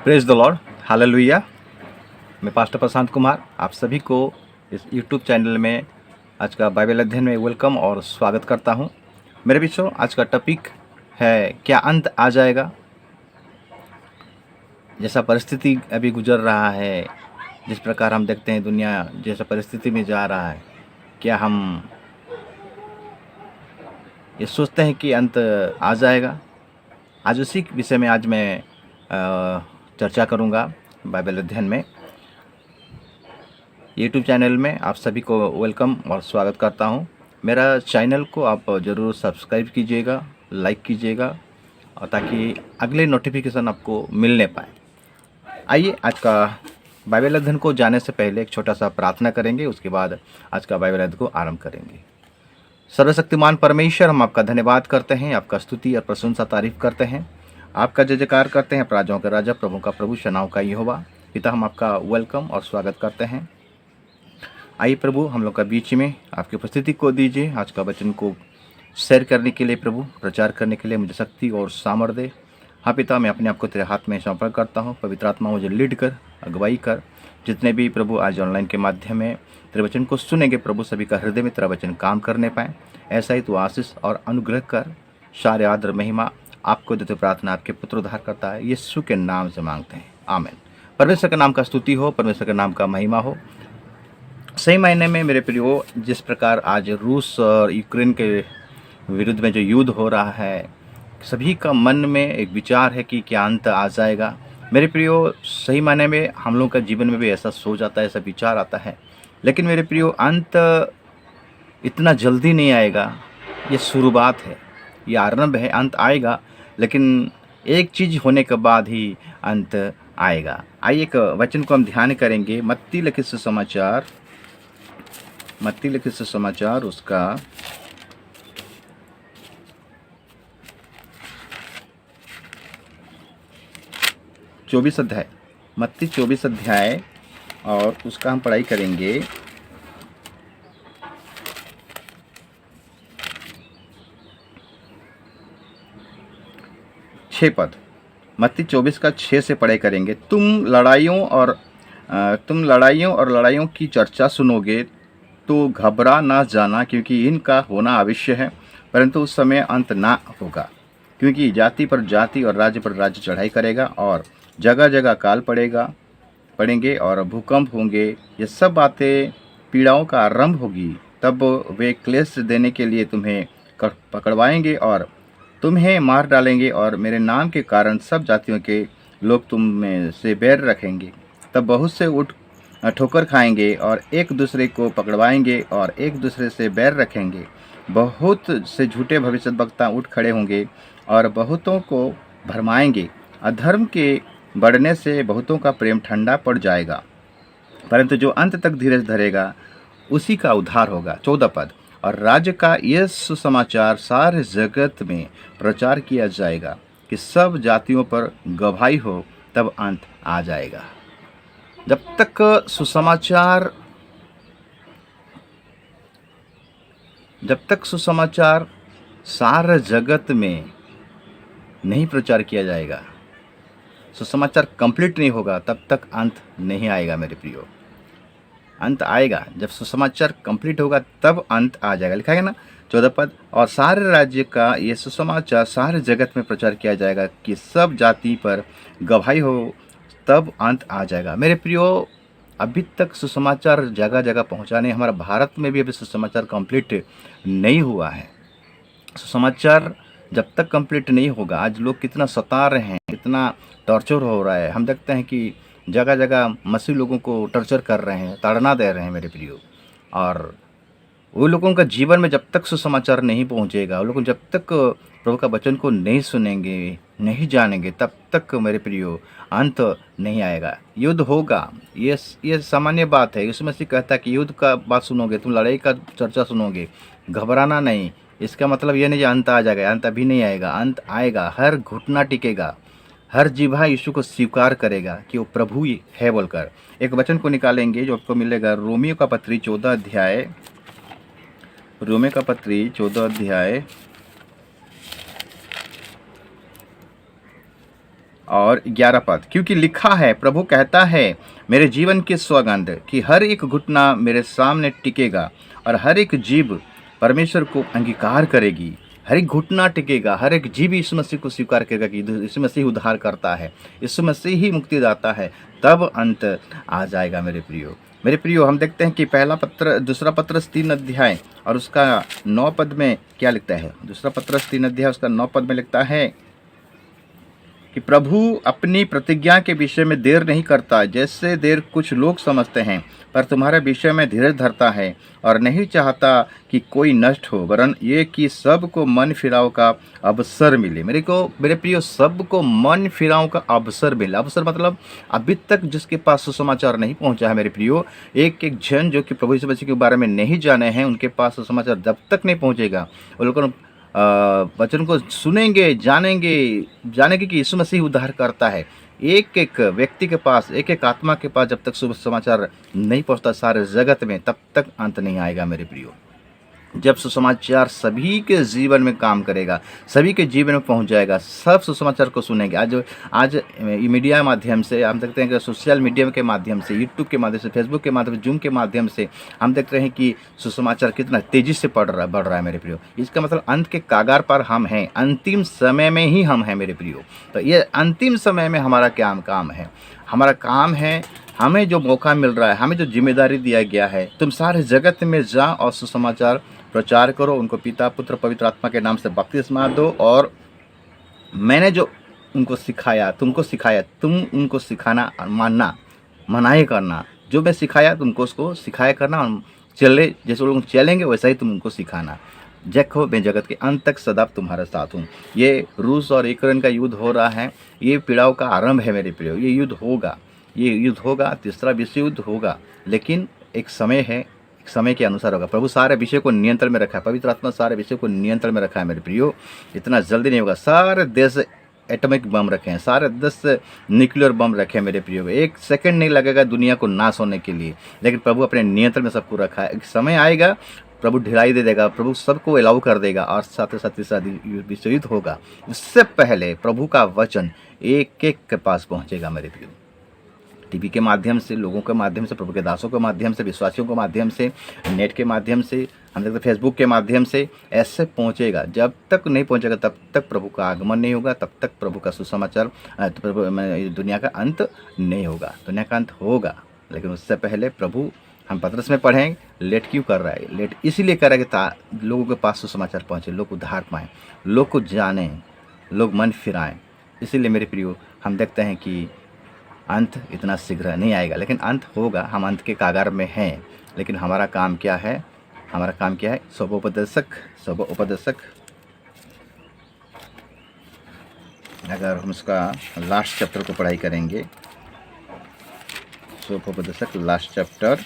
Praise the Lord, hallelujah. मैं pastor Prashant Kumar आप सभी को इस यूट्यूब चैनल में आज का बाइबल अध्ययन में वेलकम और स्वागत करता हूं। मेरे बीचों आज का टॉपिक है, क्या अंत आ जाएगा। जैसा परिस्थिति अभी गुजर रहा है, जिस प्रकार हम देखते हैं दुनिया जैसा परिस्थिति में जा रहा है, क्या हम ये सोचते हैं कि अंत आ जाएगा। आज उसी विषय में आज मैं चर्चा करूंगा बाइबल अध्ययन में। यूट्यूब चैनल में आप सभी को वेलकम और स्वागत करता हूं। मेरा चैनल को आप ज़रूर सब्सक्राइब कीजिएगा, लाइक कीजिएगा, और ताकि अगले नोटिफिकेशन आपको मिलने पाए। आइए आज का बाइबल अध्ययन को जाने से पहले एक छोटा सा प्रार्थना करेंगे, उसके बाद आज का बाइबल अध्ययन को आरंभ करेंगे। सर्वशक्तिमान परमेश्वर, हम आपका धन्यवाद करते हैं, आपका स्तुति और प्रशंसा तारीफ करते हैं, आपका जय जयकार करते हैं। राजाओं का राजा, प्रभु का प्रभु, सेनाओं का यहोवा। पिता, हम आपका वेलकम और स्वागत करते हैं। आइए प्रभु, हम लोग का बीच में आपकी उपस्थिति को दीजिए। आज का वचन को शेयर करने के लिए, प्रभु प्रचार करने के लिए मुझे शक्ति और सामर्थ्य दे। हाँ पिता, मैं अपने आप को तेरे हाथ में समर्पण करता हूँ। पवित्र आत्मा मुझे लीड कर, अगुवाई कर। जितने भी प्रभु आज ऑनलाइन के माध्यम में तेरे वचन को सुनेंगे, प्रभु सभी का हृदय में तेरा वचन काम करने पाए। ऐसा ही तू आशीष और अनुग्रह कर। सारे आदर महिमा आपको देते प्रार्थना आपके पुत्र उद्धार करता है, यीशु के नाम से मांगते हैं, आमीन। परमेश्वर के नाम का स्तुति हो, परमेश्वर के नाम का महिमा हो। सही मायने में मेरे प्रियो, जिस प्रकार आज रूस और यूक्रेन के विरुद्ध में जो युद्ध हो रहा है, सभी का मन में एक विचार है कि क्या अंत आ जाएगा। मेरे प्रियो, सही मायने में हम लोग का जीवन में भी ऐसा सोच आता है, ऐसा विचार आता है। लेकिन मेरे प्रियो, अंत इतना जल्दी नहीं आएगा। ये शुरुआत है, ये आरंभ है। अंत आएगा, लेकिन एक चीज़ होने के बाद ही अंत आएगा। आइए एक वचन को हम ध्यान करेंगे। मत्ती लिखित सुसमाचार उसका 24 अध्याय, मत्ती 24 अध्याय, और उसका हम पढ़ाई करेंगे 6 पद। मत्ती 24 का 6 से पढ़ाई करेंगे। तुम लड़ाइयों की चर्चा सुनोगे तो घबरा ना जाना, क्योंकि इनका होना अवश्य है, परंतु उस समय अंत ना होगा। क्योंकि जाति पर जाति और राज्य पर राज्य चढ़ाई करेगा, और जगह जगह काल पड़ेंगे और भूकंप होंगे। ये सब बातें पीड़ाओं का आरंभ होगी। तब वे क्लेश देने के लिए तुम्हें पकड़वाएंगे और तुम्हें मार डालेंगे, और मेरे नाम के कारण सब जातियों के लोग तुम में से बैर रखेंगे। तब बहुत से उठ ठोकर खाएंगे और एक दूसरे को पकड़वाएंगे और एक दूसरे से बैर रखेंगे। बहुत से झूठे भविष्यद्वक्ता उठ खड़े होंगे और बहुतों को भरमाएंगे। अधर्म के बढ़ने से बहुतों का प्रेम ठंडा पड़ जाएगा, परंतु जो अंत तक धीरज धरेगा उसी का उद्धार होगा। 14 पद। और राज्य का यह सुसमाचार सारे जगत में प्रचार किया जाएगा कि सब जातियों पर गवाही हो, तब अंत आ जाएगा। जब तक सुसमाचार सारे जगत में नहीं प्रचार किया जाएगा, सुसमाचार कंप्लीट नहीं होगा, तब तक अंत नहीं आएगा। मेरे प्रियो, अंत आएगा जब सुसमाचार कंप्लीट होगा, तब अंत आ जाएगा। लिखा है ना 14 पद। और सारे राज्य का ये सुसमाचार सारे जगत में प्रचार किया जाएगा कि सब जाति पर गवाही हो, तब अंत आ जाएगा। मेरे प्रियो, अभी तक सुसमाचार जगह जगह पहुंचाने, हमारा भारत में भी अभी सुसमाचार कंप्लीट नहीं हुआ है। सुसमाचार जब तक कंप्लीट नहीं होगा, आज लोग कितना सता रहे हैं, कितना टॉर्चर हो रहा है। हम देखते हैं कि जगह जगह मसीह लोगों को टॉर्चर कर रहे हैं, ताड़ना दे रहे हैं मेरे प्रियो। और वो लोगों का जीवन में जब तक सुसमाचार नहीं पहुंचेगा, वो लोग जब तक प्रभु का वचन को नहीं सुनेंगे, नहीं जानेंगे, तब तक मेरे प्रियो अंत नहीं आएगा। युद्ध होगा, ये सामान्य बात है। यीशु मसीह कहता है कि युद्ध का बात सुनोगे, तुम लड़ाई का चर्चा सुनोगे, घबराना नहीं। इसका मतलब ये नहीं कि अंत आ जाएगा, अंत अभी नहीं आएगा, अंत आएगा। हर घुटना टिकेगा, हर जिह्वा यीशु को स्वीकार करेगा कि वो प्रभु ही है बोलकर। एक वचन को निकालेंगे जो आपको मिलेगा रोमियो का पत्री 14 अध्याय और 11 पद, क्योंकि लिखा है, प्रभु कहता है, मेरे जीवन की सौगंध कि हर एक घुटना मेरे सामने टिकेगा और हर एक जीभ परमेश्वर को अंगीकार करेगी। हर एक घुटना टिकेगा, हर एक जीव यीशु मसीह को स्वीकार करेगा कि यीशु मसीह उद्धार करता है, यीशु मसीह ही मुक्ति दाता है, तब अंत आ जाएगा। मेरे प्रियो, हम देखते हैं कि पहला पत्र, दूसरा पत्रस 3 अध्याय और उसका 9 पद में क्या लिखता है। दूसरा पत्रस 3 अध्याय उसका 9 पद में लिखता है कि प्रभु अपनी प्रतिज्ञा के विषय में देर नहीं करता, जैसे देर कुछ लोग समझते हैं, पर तुम्हारे विषय में धीरज धरता है और नहीं चाहता कि कोई नष्ट हो, वरन ये कि सबको मन फिराव का अवसर मिले। मेरे प्रियो, सबको मन फिराव का अवसर मिले। अवसर मतलब अभी तक जिसके पास सुसमाचार नहीं पहुंचा है मेरे प्रियो, एक एक जन जो कि प्रभु यीशु मसीह के बारे में नहीं जाने हैं, उनके पास सुसमाचार जब तक नहीं पहुंचेगा, वो लोग वचन को सुनेंगे, जानेंगे कि यीशु मसीह उद्धार करता है। एक एक व्यक्ति के पास, एक एक आत्मा के पास जब तक शुभ समाचार नहीं पहुंचता सारे जगत में, तब तक अंत नहीं आएगा मेरे प्रियो। जब सुसमाचार सभी के जीवन में काम करेगा, सभी के जीवन में पहुंच जाएगा, सब सुसमाचार को सुनेंगे। आज मीडिया माध्यम से हम देखते हैं कि सोशल मीडिया के माध्यम से, यूट्यूब के माध्यम से, फेसबुक के माध्यम से, जूम के माध्यम से हम देख रहे हैं कि सुसमाचार कितना तेजी से बढ़ रहा है मेरे प्रियो। इसका मतलब अंत के कागार पर हम हैं, अंतिम समय में ही हम हैं मेरे प्रियो। तो ये अंतिम समय में हमारा क्या काम है? हमारा काम है, हमें जो मौका मिल रहा है, हमें जो जिम्मेदारी दिया गया है, तुम सारे जगत में जा और सुसमाचार प्रचार करो, उनको पिता पुत्र पवित्र आत्मा के नाम से बपतिस्मा दो, और मैंने जो उनको सिखाया, तुमको सिखाया, तुम उनको सिखाना, मानना, मनाही करना। जो मैं सिखाया तुमको उसको सिखाया करना, और चले जैसे लोग चलेंगे वैसा ही तुम उनको सिखाना। देखो, मैं जगत के अंत तक सदा तुम्हारे साथ हूँ। ये रूस और यूक्रेन का युद्ध हो रहा है, ये पीड़ाओं का आरंभ है मेरे प्रियो। ये युद्ध होगा, तीसरा विश्व युद्ध होगा, लेकिन एक समय है, समय के अनुसार होगा। प्रभु सारे विषय को नियंत्रण में रखा है, पवित्र आत्मा सारे विषय को नियंत्रण में रखा है मेरे प्रियो। इतना जल्दी नहीं होगा। सारे देश एटॉमिक बम रखे हैं, सारे देश न्यूक्लियर बम रखे हैं मेरे प्रियो। एक सेकंड नहीं लगेगा दुनिया को नाश होने के लिए, लेकिन प्रभु अपने नियंत्रण में सबको रखा है। एक समय आएगा, प्रभु ढिलाई दे देगा, प्रभु सबको अलाउ कर देगा, और साथ ही साथ विश्व युद्ध होगा। उससे पहले प्रभु का वचन एक एक के पास पहुँचेगा मेरे प्रियो। टीवी के माध्यम से, लोगों के माध्यम से, प्रभु के दासों के माध्यम से, विश्वासियों के माध्यम से, नेट के माध्यम से, हम देखते फेसबुक के माध्यम से, ऐसे पहुंचेगा। जब तक नहीं पहुंचेगा तब तक प्रभु का आगमन नहीं होगा, तब तक प्रभु का सुसमाचार, दुनिया का अंत नहीं होगा। दुनिया का अंत होगा, लेकिन उससे पहले प्रभु, हम पत्रस में पढ़ें, लेट क्यों कर रहा है? लेट इसलिए कर रहा है कि लोगों के पास सुसमाचार पहुँचे, लोग उद्धार पाएँ, लोग को जानें, लोग मन फिराएँ। इसीलिए मेरे प्रियो, हम देखते हैं कि अंत इतना शीघ्र नहीं आएगा, लेकिन अंत होगा। हम अंत के कागार में हैं, लेकिन हमारा काम क्या है? हमारा काम क्या है? स्वोपदेशक। अगर हम उसका लास्ट चैप्टर को पढ़ाई करेंगे, स्वोपदेशक लास्ट चैप्टर,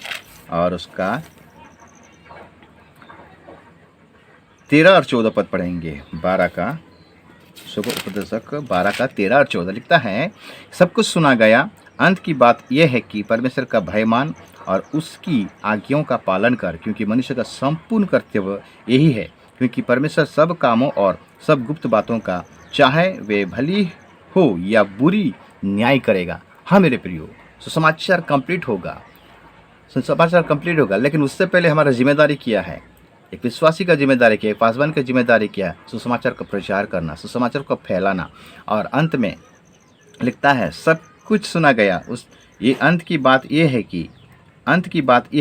और उसका 13 और 14 पद पढ़ेंगे। 12 का स्वोपदेशक 12 का 13 और 14 लिखता है, सब कुछ सुना गया। अंत की बात यह है कि परमेश्वर का भय मान और उसकी आज्ञाओं का पालन कर, क्योंकि मनुष्य का संपूर्ण कर्तव्य यही है। क्योंकि परमेश्वर सब कामों और सब गुप्त बातों का, चाहे वे भली हो या बुरी, न्याय करेगा। हाँ मेरे प्रियो, सुसमाचार कंप्लीट होगा, लेकिन उससे पहले हमारा जिम्मेदारी क्या है? एक विश्वासी का जिम्मेदारी क्या है? पासवान का जिम्मेदारी क्या है? सुसमाचार का प्रचार करना, सुसमाचार को फैलाना। और अंत में लिखता है, सब कुछ सुना गया। अंत की बात यह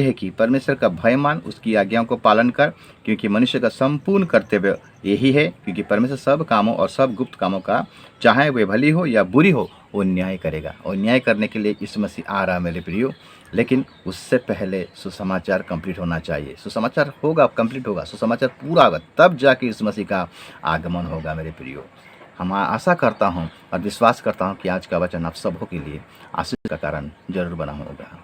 है कि परमेश्वर का भय मान, उसकी आज्ञाओं को पालन कर, क्योंकि मनुष्य का संपूर्ण कर्तव्य यही है। क्योंकि परमेश्वर सब कामों और सब गुप्त कामों का, चाहे वे भली हो या बुरी हो, वो न्याय करेगा। और न्याय करने के लिए यीशु मसीह आ रहा है मेरे प्रियो, लेकिन उससे पहले सुसमाचार कंप्लीट होना चाहिए। सुसमाचार होगा, कंप्लीट होगा, सुसमाचार पूरा होगा, तब जाके यीशु मसीह का आगमन होगा मेरे प्रियो। हम आशा करता हूँ और विश्वास करता हूँ कि आज का वचन आप सबों के लिए आशीष का कारण जरूर बना होगा।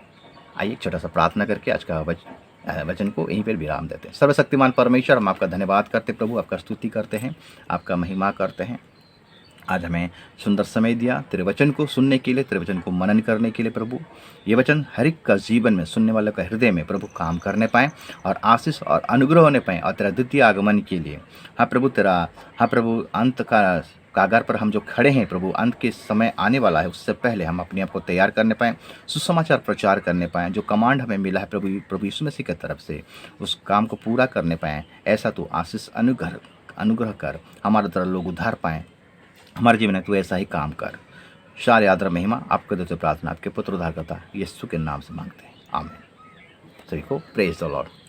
आइए एक छोटा सा प्रार्थना करके आज का वचन को यहीं पर विराम देते हैं। सर्वशक्तिमान परमेश्वर, हम आपका धन्यवाद करते प्रभु, आपका स्तुति करते हैं, आपका महिमा करते हैं। आज हमें सुंदर समय दिया तेरे वचन को सुनने के लिए, तेरे वचन को मनन करने के लिए प्रभु। ये वचन हर एक का जीवन में, सुनने वालों का हृदय में प्रभु काम करने पाएँ और आशीष और अनुग्रह होने पाएँ, और तेरा द्वितीय आगमन के लिए हाँ प्रभु अंत का कागार पर हम जो खड़े हैं प्रभु, अंत के समय आने वाला है, उससे पहले हम अपने आप को तैयार करने पाएँ, सुसमाचार प्रचार करने पाएँ, जो कमांड हमें मिला है प्रभु यीशु मसीह की तरफ से, उस काम को पूरा करने पाएँ। ऐसा तो आशीष अनुग्रह कर, हमारे द्वारा लोग उद्धार पाएँ। हमारे जीवन में तू ऐसा ही काम कर। सारे आदर महिमा आपके देते प्रार्थना आपके पुत्र उद्धारकर्ता यीशु के नाम से मांगते हैं, आमीन। सभी को प्रेज द लॉर्ड।